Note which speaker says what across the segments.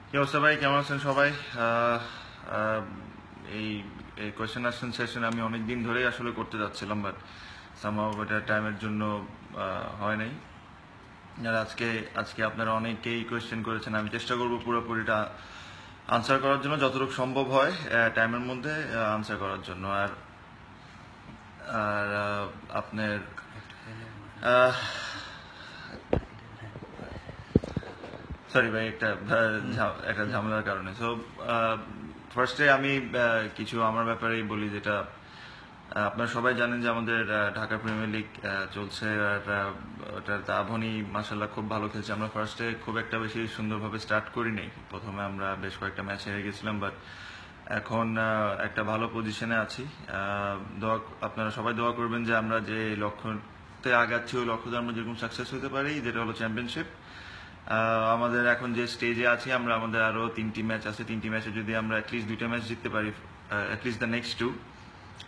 Speaker 1: কি অবস্থা ভাই, কেমন আছেন সবাই? আহ, আহ, এই এই কোয়েশ্চেন আনসার সেশন আমি অনেক দিন ধরেই আসলে করতে যাচ্ছিলাম, বাট সামহাও এটা টাইমের জন্য হয় নাই। আর আজকে আজকে আপনারা অনেকেই কোয়েশ্চেন করেছেন, আমি চেষ্টা করব পুরোপুরিটা আনসার করার জন্য, যতটুকু সম্ভব হয় টাইমের মধ্যে আনসার করার জন্য। আর আর আপনার আহ, সরি ভাই, একটা ঝামেলার কারণে। সো ফার্স্টে আমি কিছু আমার ব্যাপারেই বলি, যেটা আপনারা সবাই জানেন যে আমাদের ঢাকা প্রিমিয়ার লিগ চলছে। আর ওটার আভনি মাশাল্লাহ খুব ভালো খেলছে। আমরা ফার্স্টে খুব একটা বেশি সুন্দরভাবে স্টার্ট করি নাই, প্রথমে আমরা বেশ কয়েকটা ম্যাচ হেরে গেছিলাম, বাট এখন একটা ভালো পজিশনে আছি। আপনারা সবাই দোয়া করবেন যে আমরা যে লক্ষ্যতে আগাচ্ছি ওই লক্ষ্যতে আমরা যেরকম সাকসেস হতে পারি, যেটা হলো চ্যাম্পিয়নশিপ। আমাদের এখন যে স্টেজে আছি, আমাদের আরো 3টি ম্যাচ আছে। 3টি ম্যাচে যদি আমরা অ্যাটলিস্ট 2টা ম্যাচ জিততে পারি, atleast the next 2,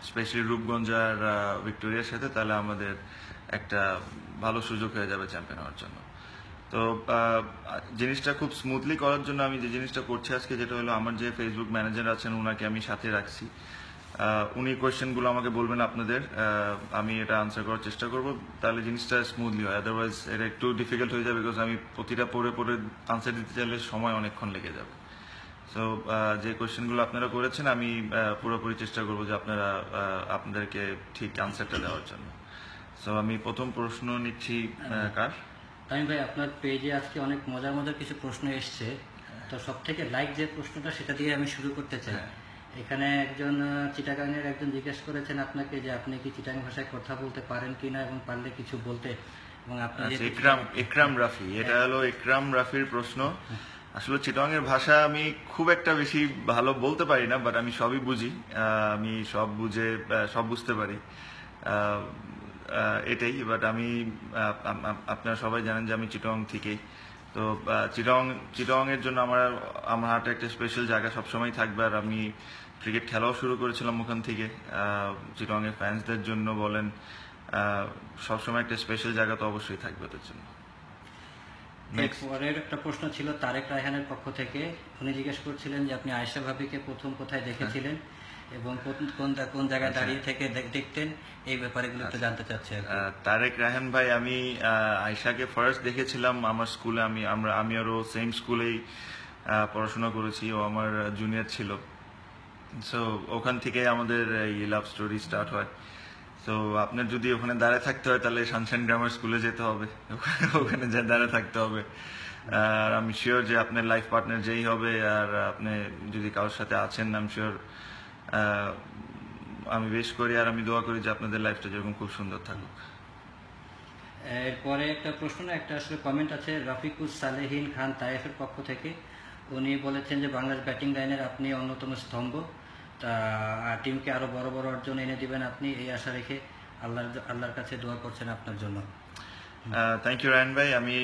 Speaker 1: specially Rupganj আর ভিক্টোরিয়ার সাথে, তাহলে আমাদের একটা ভালো সুযোগ হয়ে যাবে চ্যাম্পিয়ন হওয়ার জন্য। তো জিনিসটা খুব স্মুথলি করার জন্য আমি যে জিনিসটা করছি আজকে, যেটা হলো আমার যে ফেসবুক ম্যানেজার আছেন ওনাকে আমি সাথে রাখছি। উনি কোয়েশ্চেনগুলো আমাকে বলবেন আপনাদের, আমি এটা আনসার করার চেষ্টা করব, তাহলে জিনিসটা স্মুথলি হয়। আদারওয়াইজ এটা একটু ডিফিকাল্ট হয়ে যাবে, বিকজ আমি প্রতিটা পড়ে পড়ে আনসার দিতে চাইলে সময় অনেকক্ষণ লেগে যাবে। সো যে কোয়েশ্চেনগুলো আপনারা করেছেন, আমি পুরোপুরি চেষ্টা করবো যে আপনাদেরকে ঠিক আনসারটা দেওয়ার জন্য। সো আমি প্রথম প্রশ্ন নিচ্ছি কার?
Speaker 2: তামিম ভাই, আপনার পেজে আজকে অনেক মজার মজার কিছু প্রশ্ন এসছে। তো সব থেকে লাইক যে প্রশ্নটা, সেটা দিয়ে আমি শুরু করতে চাই। এখানে একজন চিটাগাংয়ের একজন জিজ্ঞেস করেছেন আপনাকে যে আপনি কি চিটাং ভাষায় কথা বলতে পারেন কিনা, এবং পারলে কিছু বলতে। এবং আপনি
Speaker 1: ইকরাম রাফি, এটা হলো ইকরাম রাফির প্রশ্ন। আসলে চিটাং এর ভাষা আমি খুব একটা বেশি ভালো বলতে পারি না, বাট আমি সবই বুঝি। আমি সব বুঝে সব বুঝতে পারি, এটাই। বাট আমি আপনারা সবাই জানেন যে আমি চিটাং থেকেই। তো চিটাং এর জন্য আমার হাতে একটা স্পেশাল জায়গা সবসময় থাকবে। আর আমি ক্রিকেট খেলাও শুরু করেছিলাম ওখান থেকে। চিটাং এর ফ্যান্সদের জন্য বলেন, সবসময় একটা স্পেশাল জায়গা তো অবশ্যই থাকবে ওদের জন্য।
Speaker 2: পরের একটা প্রশ্ন ছিল তারেক রায়হানের পক্ষ থেকে। উনি জিজ্ঞেস করছিলেন যে আপনি আয়েশা ভাবিকে প্রথম কোথায় দেখেছিলেন এবং কোন জায়গায় দাঁড়িয়ে থেকে দেখতেন, এই ব্যাপারে গুলো একটু জানতে চাচ্ছি।
Speaker 1: তারেক রায়হান ভাই, আমি আয়েশাকে ফার্স্ট দেখেছিলাম আমার স্কুলে। আমি আরও সেম স্কুলেই পড়াশোনা করেছি, ও আমার জুনিয়র ছিল। সো ওখান থেকে আমাদের এই লাভ স্টোরি স্টার্ট হয়। তো আপনার যদি ওখানে দাঁড়ায় থাকতে হয়, তাহলে সানশাইন গ্রামার স্কুলে যেতে হবে, ওখানে যা দাঁড়ায় থাকতে হবে। আর আমি শিওর যে আপনার লাইফ পার্টনার যেই হবে, আর আপনি যদি কারোর সাথে আছেন, আমি শিওর, আমি বেশ করি আর আমি দোয়া করি যে আপনাদের লাইফটা যেরকম খুব সুন্দর থাকুক।
Speaker 2: এরপরে একটা প্রশ্ন না, একটা আসলে কমেন্ট আছে রফিকুস সালেহিন খান তায়েফের পক্ষ থেকে। উনি বলেছেন যে বাংলাদেশ ব্যাটিং লাইনের আপনি অন্যতম স্তম্ভ, তা টিমকে আরো বড় বড় অর্জন এনে দিবেন আপনি, এই আশা রেখে আল্লাহর কাছে দোয়া করছেন আপনার জন্য।
Speaker 1: থ্যাংক ইউ রায়ন ভাই। আমি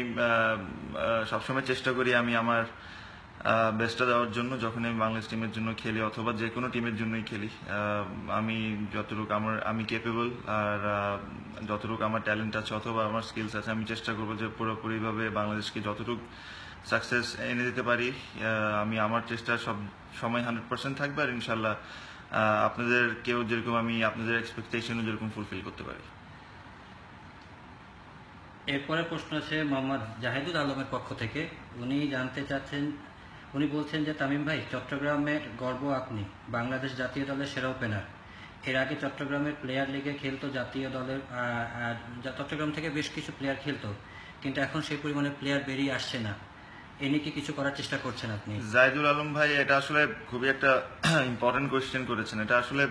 Speaker 1: সবসময় চেষ্টা করি আমি আমার বেস্টটা দেওয়ার জন্য, যখন আমি বাংলাদেশ টিমের জন্য খেলি অথবা যে কোনো টিমের জন্যই খেলি। আমি যতটুকু আমি কেপেবল, আর যতটুকু আমার ট্যালেন্ট আছে অথবা আমার স্কিলস আছে, আমি চেষ্টা করবো যে পুরোপুরিভাবে বাংলাদেশকে যতটুকু সাকসেস এনে দিতে পারি। আমি আমার চেষ্টা সব সময় 100% থাকবে, আর ইনশাল্লাহ আপনাদেরকেও যেরকম আমি আপনাদের এক্সপেকটেশনও যেরকম ফুলফিল করতে পারি।
Speaker 2: এরপরে প্রশ্ন আছে মোহাম্মদ জাহিদুল আলমের পক্ষ থেকে। উনি জানতে চাচ্ছেন, উনি বলছেন যে তামিম ভাই, চট্টগ্রামের গর্ব আপনি, বাংলাদেশ জাতীয় দলের সেরা ওপেনার। এর আগে চট্টগ্রামের প্লেয়ার লিগে খেলতো জাতীয় দলের, চট্টগ্রাম থেকে বেশ কিছু প্লেয়ার খেলতো, কিন্তু এখন সেই পরিমাণে প্লেয়ার বেরিয়ে আসছে না। এ নিয়ে কি কিছু করার চেষ্টা করছেন আপনি?
Speaker 1: জাহিদুল আলম ভাই, এটা আসলে খুবই একটা ইম্পর্টেন্ট কোয়েশ্চেন করেছেন। এটা আসলে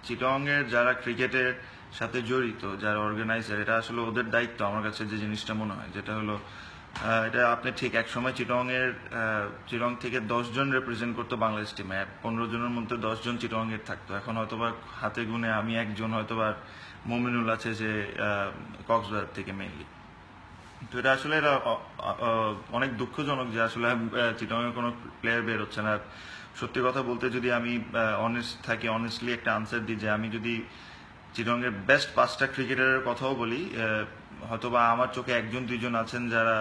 Speaker 1: চিটং এর যারা ক্রিকেটের সাথে জড়িত, যারা অর্গানাইজার, এটা আসলে ওদের দায়িত্ব। আমার কাছে যে জিনিসটা মনে হয়, যেটা হলো, এটা আপনি ঠিক এক সময় চিটং থেকে 10 জন রিপ্রেজেন্ট করতো বাংলাদেশ টিমে। 15 জনের মধ্যে 10 জন চিটং এর থাকতো। এখন হয়তোবা হাতে গুনে আমি একজন, হয়তোবা মমিনুল আছে যে কক্সবাজার থেকে মেইনলি। তো এটা আসলে অনেক দুঃখজনক যে আসলে চিটং এর কোনো প্লেয়ার বের হচ্ছে না। সত্যি কথা বলতে, যদি আমি অনেস্ট থাকি, অনেস্টলি একটা আনসার দিই, যে আমি যদি চিটং এর বেস্ট 5টা ক্রিকেটারের কথাও বলি, হয়তোবা আমার চোখে 1-2 জন আছেন যারা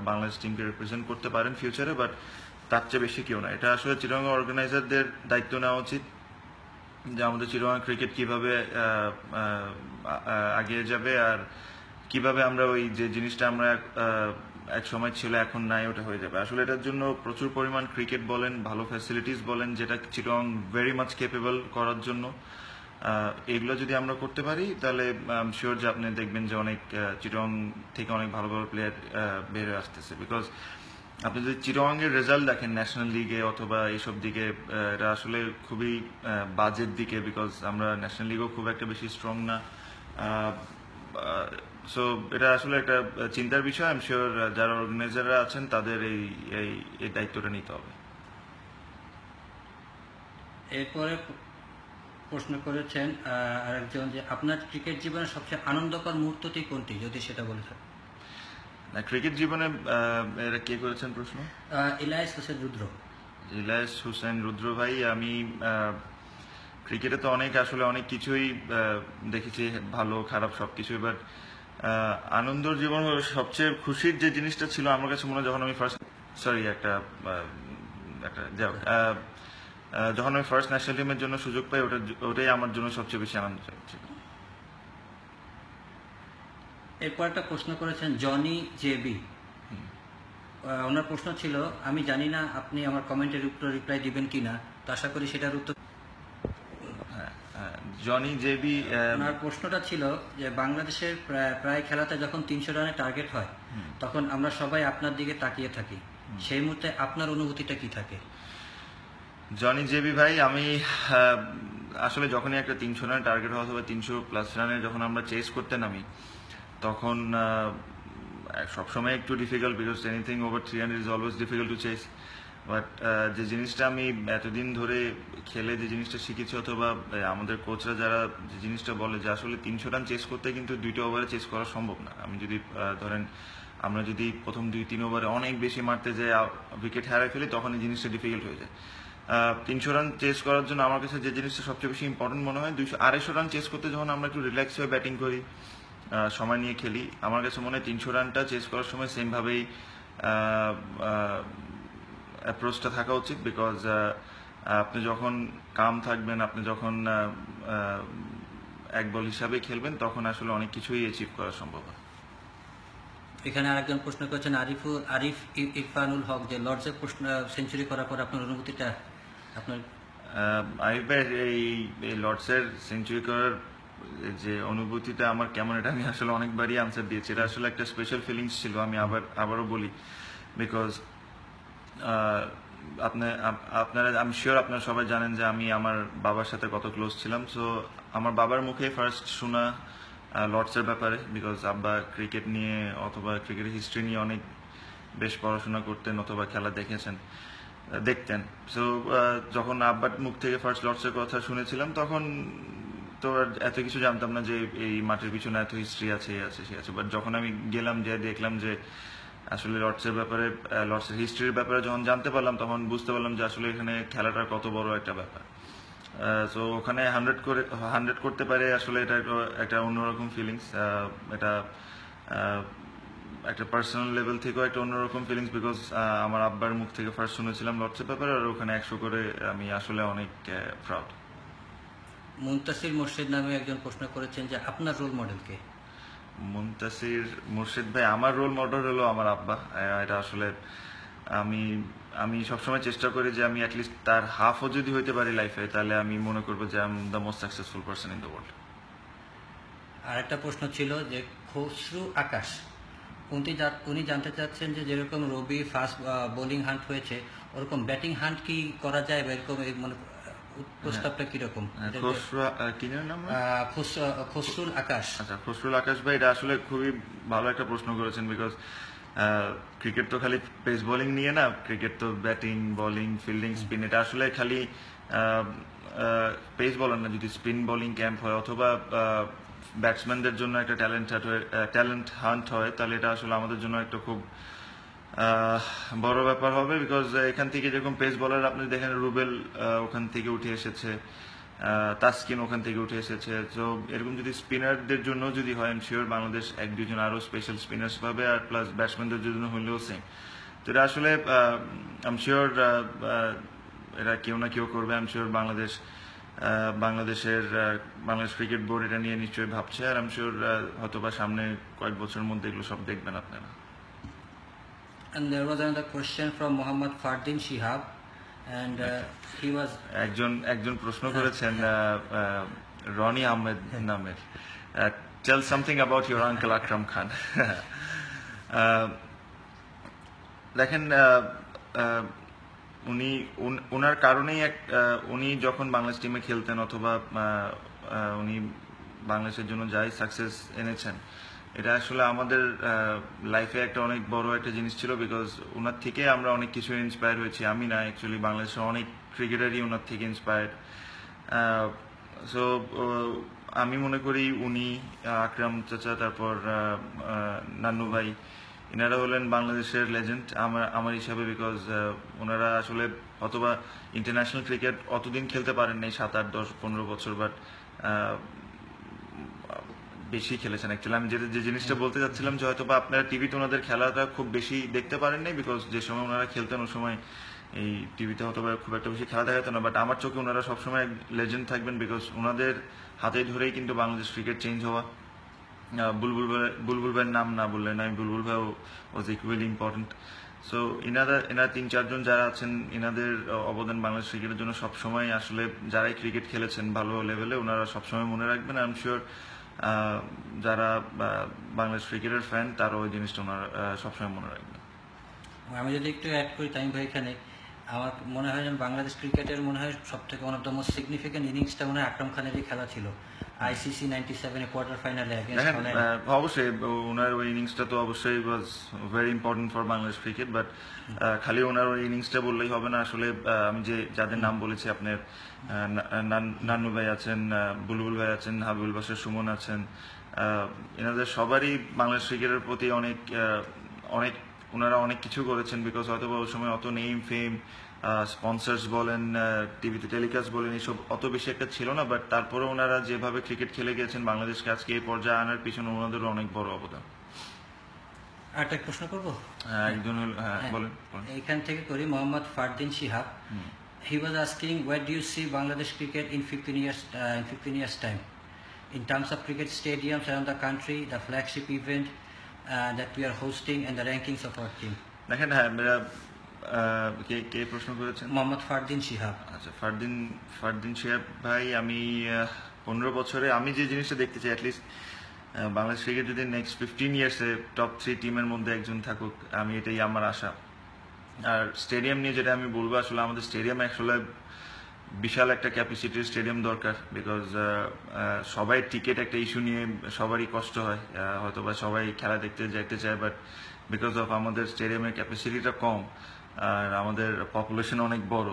Speaker 1: বাংলাদেশ টিমকে রিপ্রেজেন্ট করতে পারেন ফিউচারে, বাট তার চেয়ে বেশি কেউ না। এটা আসলে চিটাগং অর্গানাইজারদের দায়িত্ব নেওয়া উচিত যে আমাদের চিটাগং ক্রিকেট কিভাবে এগিয়ে যাবে, আর কিভাবে আমরা ওই যে জিনিসটা আমরা এক সময় ছিল এখন নাই ওটা হয়ে যাবে। আসলে এটার জন্য প্রচুর পরিমাণ ক্রিকেট বলেন, ভালো ফ্যাসিলিটিস বলেন, যেটা চিটাগং ভেরি মাচ কেপেবল করার জন্য। এগুলো যদি আমরা করতে পারি তাহলে শিওর যে আপনি দেখবেন যে অনেক চিটাগং থেকে অনেক ভালো ভালো প্লেয়ার বের হয়ে আসতেছে। বিকজ আপনি যদি চিটাগং এর রেজাল্ট দেখেন ন্যাশনাল লিগে অথবা এইসব দিকে, এটা আসলে খুবই বাজের দিকে, বিকজ আমরা ন্যাশনাল লিগেও খুব একটা বেশি স্ট্রং না। সো এটা আসলে একটা চিন্তার বিষয়। আমি শিওর যারা অর্গানাইজাররা আছেন তাদের এই দায়িত্বটা নিতে হবে।
Speaker 2: এরপরে প্রশ্ন করেছেন আরেকজন যে আপনার ক্রিকেট জীবনের সবচেয়ে আনন্দকর মুহূর্তটি কোনটি, যদি সেটা বলে থাকেন।
Speaker 1: ক্রিকেট জীবনে এরা কে করেছেন প্রশ্ন?
Speaker 2: ইলিয়াস হোসেন রুদ্র।
Speaker 1: ইলিয়াস হোসেন রুদ্র ভাই, আমি ক্রিকেটে তো আসলে অনেক কিছুই দেখেছি, ভালো খারাপ সবকিছুই। বাট আনন্দর জীবন সবচেয়ে খুশির যে জিনিসটা ছিল আমার কাছে মনে হয় যখন আমি ফার্স্ট যখন আমি ফার্স্ট ন্যাশনাল টিমের জন্য সুযোগ পাই, ওটাই আমার জন্য সবচেয়ে বেশি আনন্দ ছিল।
Speaker 2: এরপর একটা প্রশ্ন করেছেন জনি জেবি। ওনার প্রশ্ন ছিল, আমি জানি না আপনি আমার কমেন্টের উত্তর রিপ্লাই দিবেন কিনা, তো আশা করি সেটার উত্তর।
Speaker 1: জনি জেবি,
Speaker 2: ওনার প্রশ্নটা ছিল যে বাংলাদেশের প্রায় খেলাতে যখন 300 রানের টার্গেট হয় তখন আমরা সবাই আপনার দিকে তাকিয়ে থাকি, সেই মুহূর্তে আপনার অনুভূতিটা কি থাকে?
Speaker 1: জনি জেবি ভাই, আমি আসলে যখনই একটা 300 রানের টার্গেট হয় অথবা 300+ রানের যখন আমরা চেস করতে নামি, তখন সবসময় একটু difficult, because anything over 300 is always difficult to chase. But যে জিনিসটা আমি এতদিন ধরে খেলে যে জিনিসটা শিখেছি, অথবা আমাদের কোচরা যারা যে জিনিসটা বলে যে আসলে 300 রান চেস করতে কিন্তু 2টা ওভারে চেস করা সম্ভব না। আমি যদি ধরেন আমরা যদি প্রথম 2-3 ওভারে অনেক বেশি মারতে যাই, উইকেট হারাই ফেলি, তখন এই জিনিসটা ডিফিকাল্ট হয়ে যায়। 300 রান চেস করার জন্য আমার কাছে যে জিনিসটা সবচেয়ে বেশি ইম্পর্টেন্ট মনে হয়, 200-250 রান চেস করতে যখন আমরা একটু রিল্যাক্স হয়ে ব্যাটিং করি, সময় নিয়ে খেলি, আমার কাছে মনে হয় 300 রানটা চেস করার সময় সেমভাবেই অ্যাপ্রোচটা থাকা উচিত। বিকজ আপনি যখন কাম থাকবেন, আপনি যখন এক বল হিসাবে খেলবেন, তখন আসলে অনেক কিছুই অ্যাচিভ করা সম্ভব হয়।
Speaker 2: এখানে আরেকজন প্রশ্ন করেছেন আরিফ ইরফানুল হক, যে লর্ডসে সেঞ্চুরি করার পর আপনার অনুভূতিটা আপনার।
Speaker 1: আরিফ ভাই, এই লর্ডসের সেঞ্চুরি করার যে অনুভূতিটা আমার কেমন, এটা আমি আসলে অনেকবারই আনসার দিয়েছি। এটা আসলে একটা স্পেশাল ফিলিংস ছিল, আমি আবারও বলি। বিকজ আপনারা, আমি শিওর আপনারা সবাই জানেন যে আমি আমার বাবার সাথে কত ক্লোজ ছিলাম। সো আমার বাবার মুখে ফার্স্ট শোনা লর্ডসের ব্যাপারে, বিকজ আব্বা ক্রিকেট নিয়ে অথবা ক্রিকেটের হিস্ট্রি নিয়ে অনেক বেশ পড়াশোনা করতেন অথবা খেলা দেখতেন। সো যখন আব্বার মুখ থেকে ফার্স্ট লর্ডসের কথা শুনেছিলাম, তখন তো এত কিছু জানতাম না যে এই মাঠের পিছনে এত হিস্ট্রি আছে, সে আছে। বাট যখন আমি গেলাম, যে দেখলাম যে আসলে লর্ডসের ব্যাপারে, লর্ডসের হিস্ট্রির ব্যাপারে যখন জানতে পারলাম, তখন বুঝতে পারলাম যে আসলে এখানে খেলাটা কত বড় একটা ব্যাপার। সো ওখানে 100 করতে পারে, আসলে এটা একটা অন্যরকম ফিলিংস। এটা একটা পার্সোনাল লেভেল থেকেও একটা অন্যরকম ফিলিংস, বিকজ আমার আব্বার মুখ থেকে ফার্স্ট শুনেছিলাম লর্ডসের ব্যাপারে, আর ওখানে 100 করে আমি আসলে অনেক প্রাউড।
Speaker 2: মুনতাসির মোর্শেদ নামে একজন প্রশ্ন করেছেন যে আপনার রোল মডেল কে?
Speaker 1: মুনতাসির মোর্শেদ ভাই, আমার রোল মডেল হলো আমার আব্বা। এটা আসলে আমি সবসময় চেষ্টা করি যে আমি অ্যাটলিস্ট তার হাফও যদি হইতে পারি লাইফে, তাহলে আমি মনে করবো যে I am the most successful person in the world.
Speaker 2: আর একটা প্রশ্ন ছিল যে খসরু আকাশ, উনি জানতে চাচ্ছেন যে যেরকম রবি ফাস্ট বোলিং হান্ট হয়েছে, ওরকম ব্যাটিং হান্ট কি করা যায়, বা এরকম মানে প্রস্তাবটা কিরকম? খসরুল আকাশ।
Speaker 1: আচ্ছা, খসরুল আকাশ ভাই, এটা আসলে খুবই ভালো একটা প্রশ্ন করেছেন। বিকজ ক্রিকেট তো খালি পেস বোলিং নিয়ে না, ক্রিকেট তো ব্যাটিং, বোলিং, ফিল্ডিং, স্পিন, এটা আসলে খালি পেস বলার না, যদি স্পিন বোলিং ক্যাম্প হয় অথবা ব্যাটসম্যানদের জন্য একটা ট্যালেন্ট হান্ট হয়, তাহলে এটা আসলে আমাদের জন্য একটা খুব বড় ব্যাপার হবে। বিকজ এখান থেকে যেরকম পেস বলার আপনি দেখেন, রুবেল ওখান থেকে উঠে এসেছে, তাসকিন ওখান থেকে উঠে এসেছে। তো এরকম যদি স্পিনারদের জন্য যদি হয়, আমি শিওর বাংলাদেশ 1-2 জন আরো স্পেশাল স্পিনার্স পাবে, আর প্লাস ব্যাটসম্যানদের জন্য হলেও সেম। তো এটা আসলে আই এম শিওর এরা কেউ না কেউ করবে। I am sure Bangladesh cricket board এটা নিয়ে নিশ্চয়ই ভাবছে, আর আই এম শিওর হয়তো বা সামনে কয়েক বছরের মধ্যে এগুলো সব দেখবেন আপনারা।
Speaker 2: And there was another question from Mohammad Fardin Shihab, and he was
Speaker 1: একজন প্রশ্ন করেছেন রনি আহমেদ নামের, tell something about your uncle Akram Khan. দেখেন উনার কারণেই উনি যখন বাংলাদেশ টিমে খেলতেন অথবা উনি বাংলাদেশের জন্য যাই সাকসেস এনেছেন, এটা আসলে আমাদের লাইফে একটা অনেক বড় একটা জিনিস ছিল, বিকজ ওনার থেকে আমরা অনেক কিছু ইন্সপায়ার হয়েছি। আমি না, অ্যাকচুয়ালি বাংলাদেশের অনেক ক্রিকেটারই ওনার থেকে ইন্সপায়ার্ড। সো আমি মনে করি উনি, আকরাম চাচা, তারপর নান্নু ভাই, এনারা হলেন বাংলাদেশের লেজেন্ড আমার হিসাবে, বিকজ ওনারা আসলে অথবা ইন্টারন্যাশনাল ক্রিকেট অতদিন খেলতে পারেন নাই, 7, 8, 10, 15 বছর, বাট বেশি খেলেছেন। অ্যাকচুয়ালি আমি যে জিনিসটা বলতে চাচ্ছিলাম যে হয়তো বা আপনারা টিভিতে ওনাদের খেলাটা খুব বেশি দেখতে পারেন নাই, বিকজ যে সময় ওনারা খেলতেন ওই সময় এই টিভিতে হয়তো বা খুব একটা বেশি খেলা দেখাতো না। বাট আমার চোখে ওনারা সবসময় লেজেন্ড থাকবেন, বিকজ ওনাদের হাতে ধরেই কিন্তু বাংলাদেশ ক্রিকেট চেঞ্জ হওয়া। বুলবুল ভাইয়ের নাম না বললেন, আমি বুলবুল ভাই ওয়াজ ইকুয়ালি ইম্পর্টেন্ট। সো এনারা 3-4 জন যারা আছেন, এনাদের অবদান বাংলাদেশ ক্রিকেটের জন্য সবসময় আসলে যারাই ক্রিকেট খেলেছেন ভালো লেভেলে, ওনারা সবসময় মনে রাখবেন। আই এম শিওর যারা বাংলাদেশ ক্রিকেটের ফ্যান তারা ওই জিনিসটা ওনারা সবসময় মনে রাখবেন।
Speaker 2: আমি যদি একটু অ্যাড করি তামিম ভাই, এখানে আমার মনে হয় যেন বাংলাদেশ ক্রিকেটের মনে হয় সব থেকে one of the most significant ইনিংসটা মনে হয় আকরাম খানেরই খেলা ছিল, ICC 97 কোয়ার্টার ফাইনালে এগেইনস্ট হল্যান্ড।
Speaker 1: অবশ্যই ওনার ওই ইনিংসটা তো অবশ্যই was very important for Bangladesh cricket, but খালি ওনার ওই ইনিংসটা বললেই হবে না। আসলে আমি যাদের নাম বলেছি, আপনার নান্নু ভাই আছেন, বুলবুল ভাই আছেন, হাবিবুল বাশার সুমন আছেন, এনাদের সবারই বাংলাদেশ ক্রিকেটের প্রতি অনেক ওনারা অনেক কিছু করেছেন, বিকজ হয়তো ওই সময় অত নেম ফেম, স্পন্সার্স বলেন, টিভিতে টেলিকাস্ট বলেন, এসব অত বেশি একটা ছিল না। বাট তারপরে ওনারা যেভাবে ক্রিকেট খেলে গেছেন, বাংলাদেশকে আজকে এই পর্যায়ে আনার পিছনে ওনাদেরও অনেক বড় অবদান।
Speaker 2: আরেকটা প্রশ্ন করবো?
Speaker 1: একজন বলেন।
Speaker 2: এখান থেকে করি, Mohammad Fardin Shihab. He was asking, where do you see Bangladesh cricket in 15 years time? In terms of cricket stadiums around the country, the flagship event that we are hosting, and the rankings of our team.
Speaker 1: দেখেন, কে প্রশ্ন করেছেন?
Speaker 2: মোহাম্মদ ফারদিন শিহাব।
Speaker 1: আচ্ছা, ফারদিন শিহাব ভাই, আমি 15 বছরে আমি যে জিনিসটা দেখতে চাই, অ্যাটলিস্ট বাংলাদেশ ক্রিকেট যদি নেক্সট 15 ইয়ার্সে টপ 3 টিমের মধ্যে একজন থাকুক, আমি এটাই আমার আশা। আর স্টেডিয়াম নিয়ে যেটা আমি বলবো, আসলে আমাদের স্টেডিয়াম আসলে বিশাল একটা ক্যাপাসিটির স্টেডিয়াম দরকার, বিকজ সবাই টিকিট একটা ইস্যু নিয়ে সবারই কষ্ট হয়, হয়তো বা সবাই খেলা দেখতে যাইতে চায়, বাট বিকজ অফ আমাদের স্টেডিয়ামের ক্যাপাসিটিটা কম আর আমাদের পপুলেশন অনেক বড়,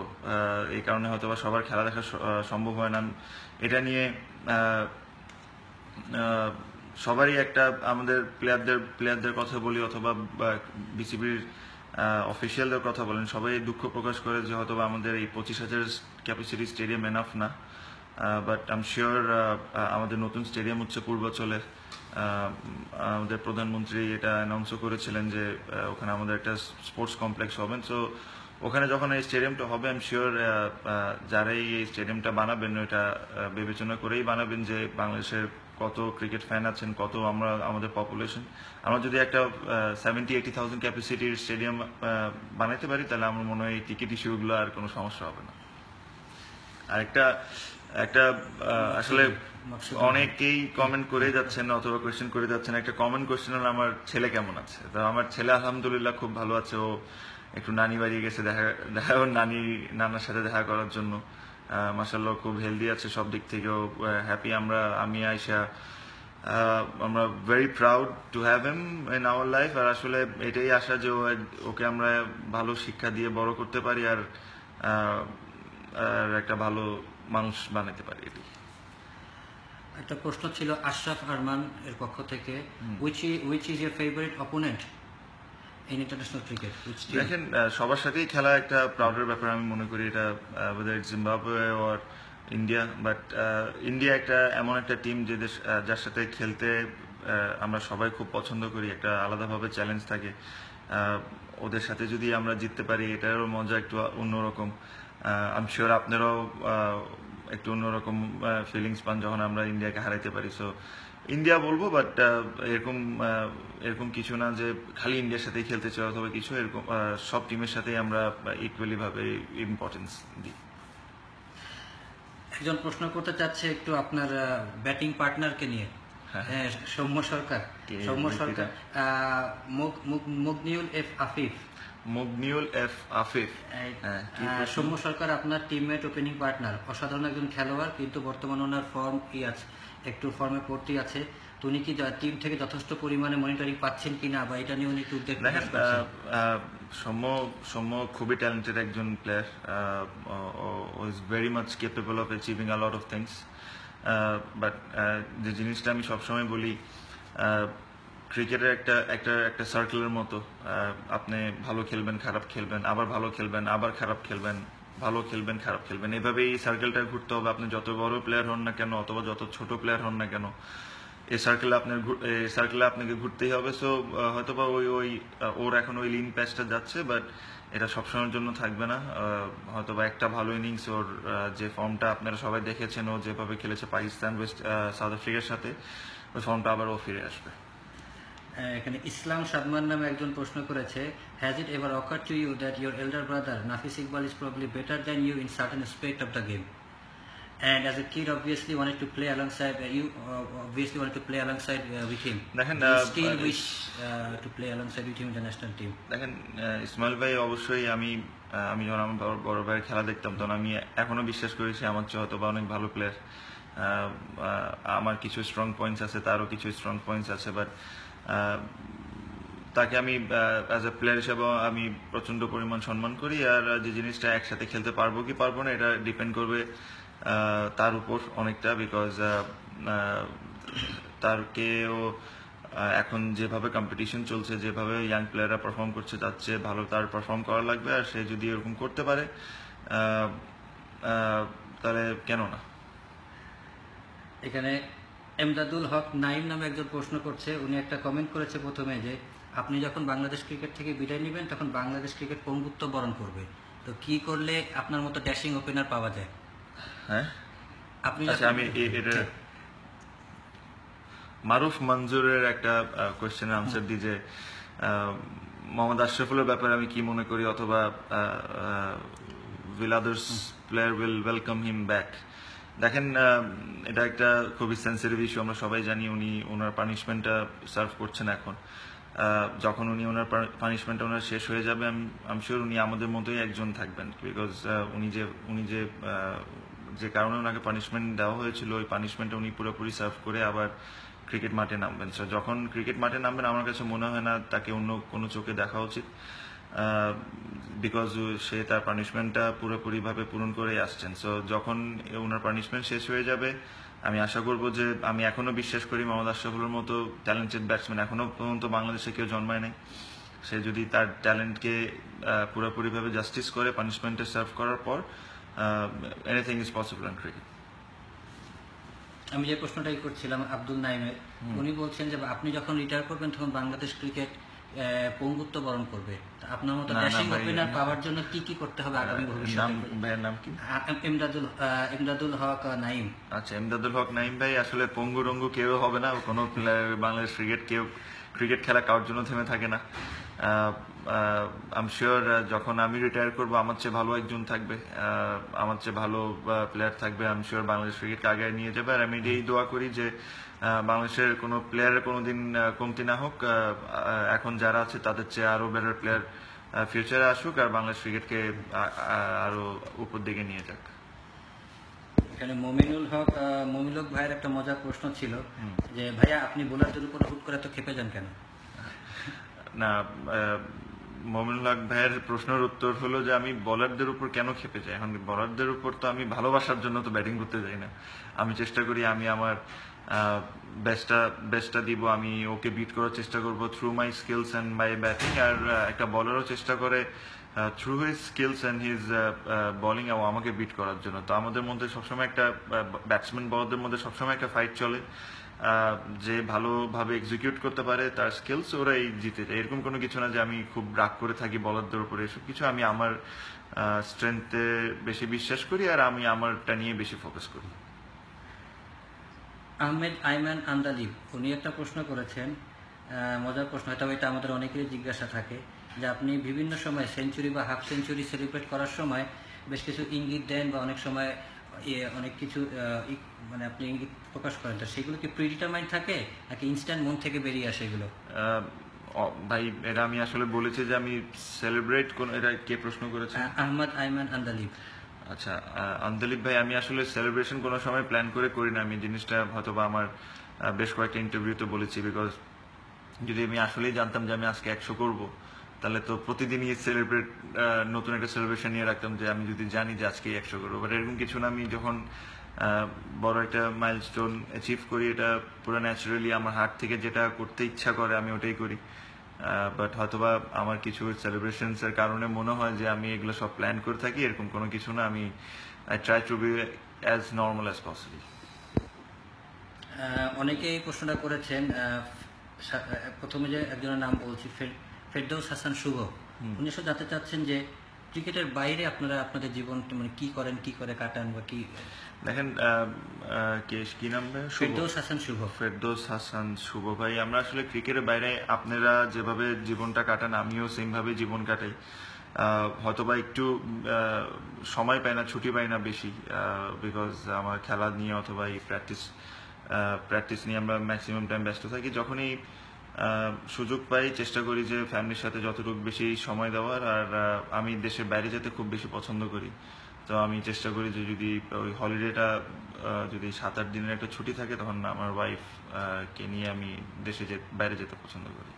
Speaker 1: এই কারণে হয়তো বা সবার খেলা দেখা সম্ভব হয় না। এটা নিয়ে সবারই একটা, আমাদের প্লেয়ারদের কথা বলি অথবা বিসিবির অফিসিয়ালদের কথা বলেন, সবাই দুঃখ প্রকাশ করে যে হয়তো আমাদের এই 25,000 ক্যাপাসিটি স্টেডিয়াম এনাফ না। বাট আই এম শিওর আমাদের নতুন স্টেডিয়াম হচ্ছে পূর্বাচলে, আমাদের প্রধানমন্ত্রী এটা অ্যানাউন্সও করেছিলেন যে ওখানে আমাদের একটা স্পোর্টস কমপ্লেক্স হবেন। সো ওখানে যখন এই স্টেডিয়ামটা হবে, আই এম শিওর যারাই এই স্টেডিয়ামটা বানাবেন এটা বিবেচনা করেই বানাবেন যে বাংলাদেশের কত ক্রিকেট ফ্যান আছেন, কত আমাদের পপুলেশন। আমরা যদি একটা 70-80,000 ক্যাপাসিটির স্টেডিয়াম বানাইতে পারি, তাহলে আমার মনে হয় এই টিকিট ইস্যুগুলো আর কোনো সমস্যা হবে না। আর একটা আসলে অনেকেই কমেন্ট করে যাচ্ছেন অথবা কোয়েশ্চেন করে যাচ্ছেন, একটা কমন কোয়েশ্চেন হলো আমার ছেলে কেমন আছে। তো আমার ছেলে আলহামদুলিল্লাহ খুব ভালো আছে। ও একটু নানি বাড়ি গেছে দেখা ওর নানার সাথে দেখা করার জন্য। মাশাআল্লাহ খুব হেলদি আছে সব দিক থেকেও হ্যাপি। আমি আয়েশা আমরা very proud to have him in our life. আর আসলে এটাই আশা যে ওকে আমরা ভালো শিক্ষা দিয়ে বড় করতে পারি আর একটা ভালো মানুষ বানাতে পারি।
Speaker 2: একটা প্রশ্ন ছিল আশরাফ আরমান এর পক্ষ থেকে, which is your favorite opponent in international cricket?
Speaker 1: দেখেন, সবার সাথেই খেলা একটা প্রাউডের ব্যাপার আমি মনে করি, এটা whether it's Zimbabwe or India. But India একটা এমন একটা টিম যার সাথে খেলতে আমরা সবাই খুব পছন্দ করি, একটা আলাদাভাবে চ্যালেঞ্জ থাকে। ওদের সাথে যদি আমরা জিততে পারি এটারও মজা একটু অন্যরকম। আই এম শিওর আপনারাও একটু অন্যরকম ফিলিংস পান যখন আমরা ইন্ডিয়াকে হারাইতে পারি। সো ইন্ডিয়া বলবো, বাট এরকম কিছু না যে খালি ইন্ডিয়ার সাথেই খেলতে চাই অথবা কিছু, এরকম সব টিমের সাথেই আমরা ইকুয়ালি ভাবে ইম্পর্টেন্স দিই।
Speaker 2: একজন প্রশ্ন করতে চাচ্ছে একটু আপনার ব্যাটিং পার্টনারকে নিয়ে। হ্যাঁ, সৌম্য সরকার। মুগনিউল এফ আফিফ। সৌম্য সরকার আপনার টিমমেট, ওপেনিং পার্টনার, অসাধারণ একজন খেলোয়াড়, কিন্তু বর্তমানে ওনার ফর্ম আছে, একটু ফর্মে পড়তেই আছে। তো উনি কি টিম থেকে যথেষ্ট পরিমাণে মনিটরিং পাচ্ছেন কিনা, বা এটা নিয়ে উনি একটু উদ্বেগ প্রকাশ করছেন?
Speaker 1: সৌম্য খুবই ট্যালেন্টেড একজন player, is very much capable of achieving a lot of things. But যে জিনিসটা আমি সবসময় বলি, ক্রিকেটের একটা সার্কেলের মতো, আপনি ভালো খেলবেন, খারাপ খেলবেন, আবার ভালো খেলবেন, আবার খারাপ খেলবেন, ভালো খেলবেন, খারাপ খেলবেন, এভাবেই সার্কেলটা ঘুরতে হবে। আপনি যত বড় প্লেয়ার হন না কেন অথবা যত ছোট প্লেয়ার হন না কেন, এই সার্কেলে আপনাকে ঘুরতেই হবে। সো হয়তোবা ওর এখন ওই লিন প্যাচটা যাচ্ছে, বাট এটা সবসময়ের জন্য থাকবে না। হয়তোবা একটা ভালো ইনিংস, ওর যে ফর্মটা আপনারা সবাই দেখেছেন, ও যেভাবে খেলেছে পাকিস্তান, সাউথ আফ্রিকার সাথে, ওই ফর্মটা আবার ও ফিরে আসবে।
Speaker 2: এখানে ইসলাম সাদমান নামে একজন প্রশ্ন করেছে, has it ever occur to you that your elder brother Nafis Iqbal is probably better than you in certain aspect of the game? And as a kid, obviously wanted to play alongside with him.
Speaker 1: দেখেন,
Speaker 2: Do you still wish to play alongside with him in the national team?
Speaker 1: দেখেন, ইসমাইল ভাই অবশ্যই, আমি যখন আমার বড় ভাইয়ের খেলা দেখতাম তখন আমি এখনো বিশ্বাস করি সে আমার চেয়ে হয়তো বা অনেক ভালো প্লেয়ার। আমার কিছু স্ট্রং পয়েন্টস আছে, তারও কিছু স্ট্রং পয়েন্টস আছে, বাট তাকে আমি অ্যাজ এ প্লেয়ার হিসেবে আমি প্রচন্ড পরিমাণ সম্মান করি। আর যে জিনিসটা একসাথে খেলতে পারবো কি পারবো না, এটা ডিপেন্ড করবে তার উপর অনেকটা, বিকজ তারকেও এখন যেভাবে কম্পিটিশন চলছে, যেভাবে ইয়াং প্লেয়াররা পারফর্ম করছে, তার চেয়ে ভালো তার পারফর্ম করা লাগবে। আর সে যদি এরকম করতে পারে তাহলে কেন না।
Speaker 2: এখানে এমদাদুল হক নাইম নামে একজন প্রশ্ন করছে, উনি একটা কমেন্ট করেছে প্রথমে যে আপনি যখন বাংলাদেশ ক্রিকেট থেকে বিদায় নেবেন তখন বাংলাদেশ ক্রিকেট পঙ্গুত্ব বরণ করবে, তো কি করলে আপনার মতো ড্যাশিং ওপেনার পাওয়া যায়?
Speaker 1: হ্যাঁ, আচ্ছা, আমি এটা মারুফ মঞ্জুরের একটা কোয়েশ্চেনের আনসার দিই যে মোহাম্মদ আশরাফুলের ব্যাপারে আমি কি মনে করি, অথবা will others player will welcome him back. দেখেন, এটা একটা খুবই সেন্সিটিভ ইস্যু, আমরা সবাই জানি। ওনার পানিশমেন্টটা সার্ভ করছেন এখন। যখন ওনার পানিশমেন্টটা ওনার শেষ হয়ে যাবে, আই এম শিওর উনি আমাদের মতোই একজন থাকবেন, বিকজ উনি যে কারণে ওনাকে পানিশমেন্ট দেওয়া হয়েছিল, ওই পানিশমেন্টটা উনি পুরোপুরি সার্ভ করে আবার ক্রিকেট মাঠে নামবেন। সো যখন ক্রিকেট মাঠে নামবেন, আমার কাছে মনে হয় না তাকে অন্য কোনো চোখে দেখা উচিত, বিকজ সে তার পানিশমেন্টটা পুরোপুরিভাবে পূরণ করেই আসছেন। সো যখন ওনার পানিশমেন্ট শেষ হয়ে যাবে, আমি আশা করবো যে, আমি এখনো বিশ্বাস করি মোহাম্মদ আশরাফুলের মতো ট্যালেন্টেড ব্যাটসম্যান এখনো পর্যন্ত বাংলাদেশে কেউ জন্মায় নাই। সে যদি তার ট্যালেন্টকে পুরোপুরিভাবে জাস্টিস করে পানিশমেন্টে সার্ভ করার পর, anything is possible in cricket.
Speaker 2: আমি যে প্রশ্নটাই করছিলাম আব্দুল নাইমের, উনি বলছেন যে আপনি যখন রিটায়ার করবেন তখন বাংলাদেশ ক্রিকেট পঙ্গুত্ব বরণ করবে। আপনার মতো ড্যাশিং ওপেনার পাওয়ার জন্য কি কি করতে হবে আগামী ভবিষ্যতে?
Speaker 1: ভাইয়ের নাম কি?
Speaker 2: এমদাদুল হক নাইম।
Speaker 1: আচ্ছা, এমদাদুল হক নাইম ভাই আসলে পঙ্গু রঙ্গু কেউ হবে না। কোনো প্লেয়ার বাংলাদেশ ক্রিকেট খেলা কারোর জন্য থেমে থাকে না। আই এম শিওর যখন আমি রিটায়ার করবো, আমার চেয়ে ভালো একজন থাকবে, আমার চেয়ে ভালো প্লেয়ার থাকবে। আই এম শিওর বাংলাদেশ ক্রিকেটকে আগে নিয়ে যাবে। আর আমি এই দোয়া করি যে বাংলাদেশের কোনো প্লেয়ারের কোনোদিন কমতি না হোক, এখন যারা আছে তাদের চেয়ে আরো বেটার প্লেয়ার ফিউচারে আসুক, আর বাংলাদেশ ক্রিকেটকে আরো উপর দিকে নিয়ে যাক।
Speaker 2: এখানে মমিনুল হক ভাইয়ের একটা মজার প্রশ্ন ছিল যে, ভাইয়া আপনি বোলারদের উপর হুট করে এত খেপে যান কেন?
Speaker 1: না, মমিনুল হক ভাইয়ের প্রশ্নের উত্তর হলো যে আমি বলারদের উপর কেন খেপে যাই। এখন বলারদের উপর তো আমি ভালোবাসার জন্য তো ব্যাটিং করতে যাই না। আমি চেষ্টা করি আমি আমার বেস্টটা দিব, আমি ওকে বিট করার চেষ্টা করব through my skills and my batting. আর একটা বলারও চেষ্টা করে through his skills and his bowling আমাকে বিট করার জন্য। তো আমাদের মধ্যে সবসময় একটা ব্যাটসম্যান বলারদের মধ্যে সবসময় একটা ফাইট চলে। যে ভালোভাবে এক্সিকিউট করতে পারে তার স্কিলস ওরাই জিতে যায়। এরকম কোনো কিছু না যে আমি খুব রাগ করে থাকি বলারদের উপরে, এসব কিছু আমি আমার স্ট্রেংথে বেশি বিশ্বাস করি আর আমি আমারটা নিয়ে বেশি ফোকাস করি।
Speaker 2: আহমেদ আইমান আন্দালিব উনি একটা প্রশ্ন করেছেন, মজার প্রশ্ন, হয়তো এটা আমাদের অনেকেরই জিজ্ঞাসা থাকে যে আপনি বিভিন্ন সময় সেঞ্চুরি বা হাফ সেঞ্চুরি সেলিব্রেট করার সময় বেশ কিছু ইঙ্গিত দেন বা অনেক সময় অনেক কিছু মানে আপনি ইঙ্গিত প্রকাশ করেন, তো সেগুলো কি প্রিডিটারমাইন্ড থাকে নাকি ইনস্ট্যান্ট মন থেকে বেরিয়ে আসে এগুলো?
Speaker 1: ভাই এটা আমি আসলে বলেছি যে আমি সেলিব্রেট কোন, এটা কে প্রশ্ন করেছে?
Speaker 2: আহমদ আইমান আন্দালিব।
Speaker 1: আচ্ছা, আন্দলিব ভাই, আমি আসলে সেলিব্রেশন কোনো সময় প্ল্যান করে করি না। আমি জিনিসটা হয়তো বা আমার বেশ কয়েকটা ইন্টারভিউতে বলেছি, বিকজ যদি আমি আসলেই জানতাম যে আমি আজকে 100 করব, তাহলে তো প্রতিদিনই সেলিব্রেট নতুন একটা সেলিব্রেশন নিয়ে রাখতাম যে আমি যদি জানি যে আজকে 100 করবো। বাট এরকম কিছু না, আমি যখন বড় একটা মাইলস্টোন অ্যাচিভ করি, এটা পুরো ন্যাচারালি আমার হার্ট থেকে যেটা করতে ইচ্ছা করে আমি ওটাই করি। বাট হয়তোবা আমার কিছু সেলিব্রেশনস এর কারণে মনে হয় যে আমি এগুলো সব প্ল্যান করে থাকি, এরকম কোনো কিছু না। আমি I try to B as normal as possible.
Speaker 2: অনেকে এই প্রশ্নটা করেছেন, প্রথমে যে একজনের নাম বলছি, ফেরদৌস হাসান শুভ, উনি আসলে জানতে চাচ্ছেন যে ক্রিকেটের বাইরে আপনারা আপনাদের জীবন মানে কি করেন, কি করে কাটান বা কি?
Speaker 1: দেখেন, কি নাম ভাই?
Speaker 2: ফেরদৌস হাসান শুভ।
Speaker 1: ফেরদৌস হাসান শুভ ভাই, আমরা আসলে ক্রিকেটের বাইরে আপনারা যেভাবে জীবনটা কাটান আমিও সেম ভাবে জীবন কাটাই। হয়তোবা একটু সময় পাই না, ছুটি পাই না বেশি, বিকজ আমার খেলা নিয়ে অথবা এই প্র্যাকটিস নিয়ে আমরা ম্যাক্সিমাম টাইম ব্যস্ত থাকি। যখনই সুযোগ পাই চেষ্টা করি যে ফ্যামিলির সাথে যতটুকু বেশি সময় দেওয়ার। আর আমি দেশের বাইরে যেতে খুব বেশি পছন্দ করি, তো আমি চেষ্টা করি যে যদি ওই হলিডেটা যদি 7-8 দিনের একটা ছুটি থাকে, তখন আমার ওয়াইফ কে নিয়ে আমি বাইরে যেতে পছন্দ করি।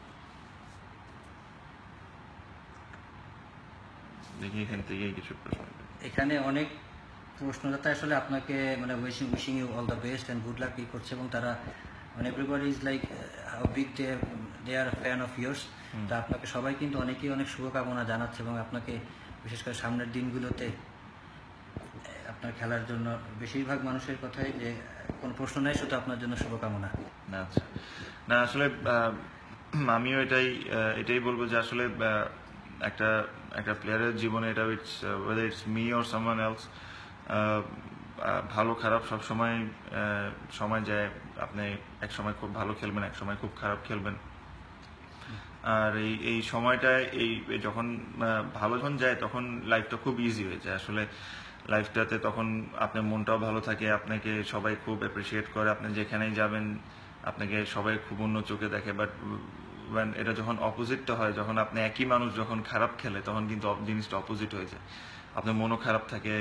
Speaker 1: দেখি এখান থেকেই কিছু প্রশ্ন।
Speaker 2: এখানে অনেক প্রশ্নদাতা আসলে আপনাকে মানে wishing you all the best and good luck করছে, এবং তারা মানে everybody is like how big they are fan of years. তা আপনাকে সবাই কিন্তু অনেকেই অনেক শুভকামনা জানাচ্ছে, এবং আপনাকে বিশেষ করে সামনের দিনগুলোতে আপনার খেলার জন্য বেশিরভাগ মানুষের কথাই যে কোনো প্রশ্ন নাই, শুধু আপনার জন্য শুভকামনা।
Speaker 1: না আচ্ছা, না আসলে আমিও এটাই বলবো যে আসলে একটা একটা প্লেয়ারের জীবনে এটা whether it's me or someone else, ভালো খারাপ সব সময় যায়। আপনি এক সময় খুব ভালো খেলবেন, এক সময় খুব খারাপ খেলবেন। আর এই সময়টায় যখন ভালো যখন যায় তখন লাইফটা খুব ইজি হয়ে যায় আসলে। লাইফটাতে তখন আপনার মনটাও ভালো থাকে, আপনাকে সবাই খুব অ্যাপ্রিসিয়েট করে, আপনি যেখানেই যাবেন আপনাকে সবাই খুব অন্য চোখে দেখে। বাট এটা যখন অপোজিটটা হয়, যখন আপনি একই মানুষ যখন খারাপ খেলে, তখন কিন্তু জিনিসটা অপোজিট হয়ে যায়। আপনার মনও খারাপ থাকে,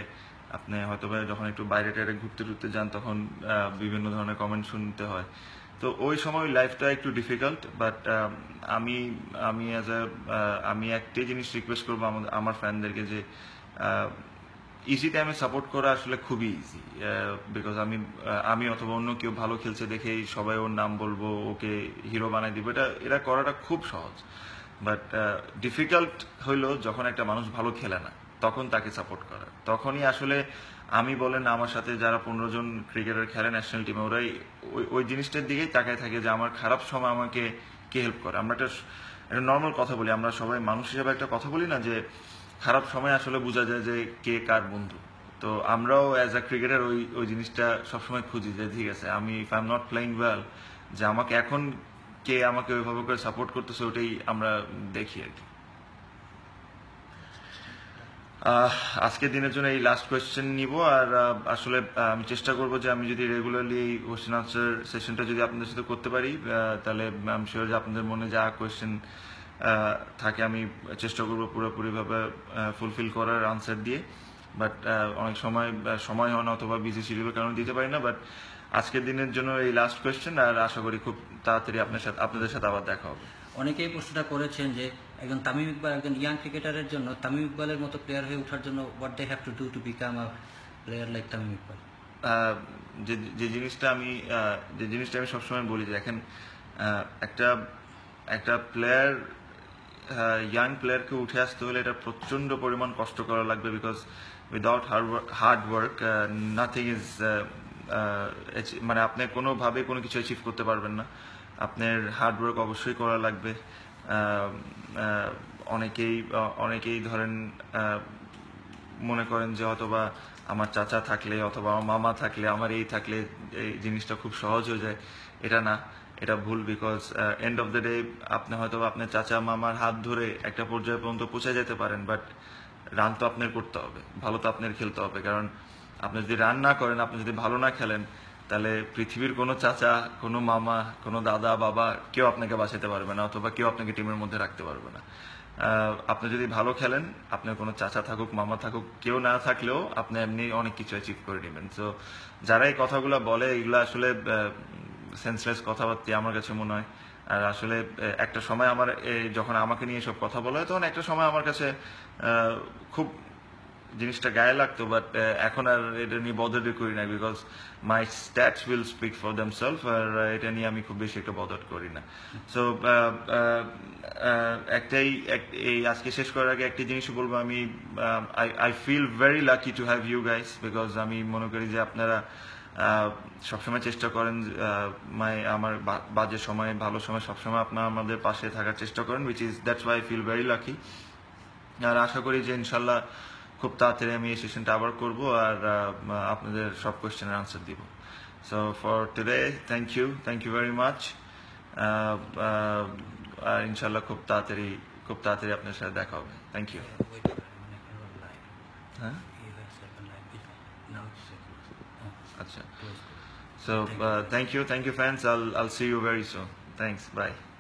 Speaker 1: আপনি হয়তো যখন একটু বাইরে টাইরে ঘুরতে টুরতে যান তখন বিভিন্ন ধরনের কমেন্ট শুনতে হয়। তো ওই সময় লাইফটা একটু ডিফিকাল্ট। বাট আমি একটাই জিনিস রিকোয়েস্ট করবো আমার ফ্যানদেরকে যে ইজি টাইমে সাপোর্ট করা আসলে খুবই ইজি, বিকজ আমি অথবা অন্য কেউ ভালো খেলছে দেখেই সবাই ওর নাম বলবো, ওকে হিরো বানাই দিব, এটা করাটা খুব সহজ। বাট ডিফিকাল্ট হইলো যখন একটা মানুষ ভালো খেলে না, তখন তাকে সাপোর্ট করা। তখনই আসলে আমি বলেন আমার সাথে যারা 15 জন ক্রিকেটার খেলে ন্যাশনাল টিমে, ওরাই ওই জিনিসটার দিকেই তাকায় থাকে যে আমার খারাপ সময় আমাকে কে হেল্প করে। আমরা একটা নর্মাল কথা বলি, আমরা সবাই মানুষ হিসেবে একটা কথা বলি না যে খারাপ সময় আসলে বোঝা যায় যে কে কার বন্ধু। তো আমরাও অ্যাজ আ ক্রিকেটার ওই জিনিসটা সবসময় খুঁজি যে ঠিক আছে, আমি if I am not playing well, যে আমাকে এখন কে আমাকে ওইভাবে করে সাপোর্ট করতেছে, ওটাই আমরা দেখি আর কি। আজকের দিনের জন্য এই লাস্ট কোয়েশ্চেন নিব। আর আসলে আমি চেষ্টা করবো যে আমি যদি রেগুলারলি এই কোয়েশ্চেন আনসার সেশনটা যদি আপনাদের সাথে করতে পারি, তাহলে আমি শিওর যে আপনাদের মনে যা কোয়েশ্চেন থাকে আমি চেষ্টা করবো পুরোপুরিভাবে ফুলফিল করার আনসার দিয়ে। বাট অনেক সময় হয় না অথবা বিজি শিডিউলের কারণে দিতে পারি না। বাট আজকের দিনের জন্য এই লাস্ট কোয়েশ্চেন, আর আশা করি খুব তাড়াতাড়ি আপনাদের সাথে আবার দেখা হবে।
Speaker 2: অনেকেই প্রশ্নটা করেছেন যে একজন তামিম ইকবাল, একজন ইয়াং ক্রিকেটারের জন্য তামিম ইকবালের মতো প্লেয়ার হয়ে ওঠার জন্য what they have to do to become a player like Tamim Iqbal.
Speaker 1: যে জিনিসটা আমি সবসময় বলি যে দেখেন, একটা প্লেয়ার, ইয়াং প্লেয়ারকে উঠে আসতে হলে এটা প্রচন্ড পরিমাণ কষ্ট করা লাগবে, বিকজ উইদাউট হার্ড ওয়ার্ক মানে আপনি কোনোভাবে কোনো কিছু অ্যাচিভ করতে পারবেন না, আপনার হার্ডওয়ার্ক অবশ্যই করা লাগবে। অনেকেই ধরেন মনে করেন যে অথবা আমার চাচা থাকলে অথবা আমার মামা থাকলে আমার এই থাকলে এই জিনিসটা খুব সহজ হয়ে যায়। এটা না, এটা ভুল। Because end of the day আপনি হয়তো আপনার চাচা মামার হাত ধরে একটা পর্যায় পর্যন্ত পৌঁছে যেতে পারেন, বাট রান তো আপনার করতে হবে, ভালো তো আপনার খেলতে হবে। কারণ আপনি যদি রান না করেন, আপনি যদি ভালো না খেলেন, তাহলে পৃথিবীর কোনো চাচা, কোনো মামা, কোনো দাদা, বাবা কেউ আপনাকে বাঁচাতে পারবে না, অথবা কেউ আপনাকে টিমের মধ্যে রাখতে পারবে না। আপনি যদি ভালো খেলেন, আপনার কোনো চাচা থাকুক, মামা থাকুক, কেউ না থাকলেও আপনি এমনি অনেক কিছু অ্যাচিভ করে নেবেন। তো যারা এই কথাগুলো বলে, এগুলো আসলে সেন্সলেস কথাবার্তা আমার কাছে মনে হয়। আর আসলে একটা সময় যখন আমাকে নিয়ে সব কথা বলা হয়, তখন একটা সময় আমার কাছে খুব জিনিসটা গায়ে লাগতো, বাট এখন আর এটা নিয়ে বদার করি না, because my stats will speak for themselves. আর এটা নিয়ে আমি খুব বেশি একটা বদার করি না। সো এই আজকে শেষ করার আগে একটা জিনিস বলবো, আমি I feel very lucky to have you guys, because আমি মনে করি যে আপনারা সবসময় চেষ্টা করেন আমার বাজে সময়, ভালো সময় সবসময় আপনারা আমাদের পাশে থাকার চেষ্টা করেন, that's why I feel very lucky. আর আশা করি যে ইনশাল্লাহ খুব তাড়াতাড়ি আমি এই সেশনটা আবার করব, আর আপনাদের সব কোয়েশ্চেনের আনসার দিব। So for today, thank you very much. আর ইনশাল্লাহ খুব তাড়াতাড়ি আপনার সাথে দেখা হবে। Thank you. হ্যাঁ, আচ্ছা। So thank you fans. I'll see you very soon. Thanks. Bye.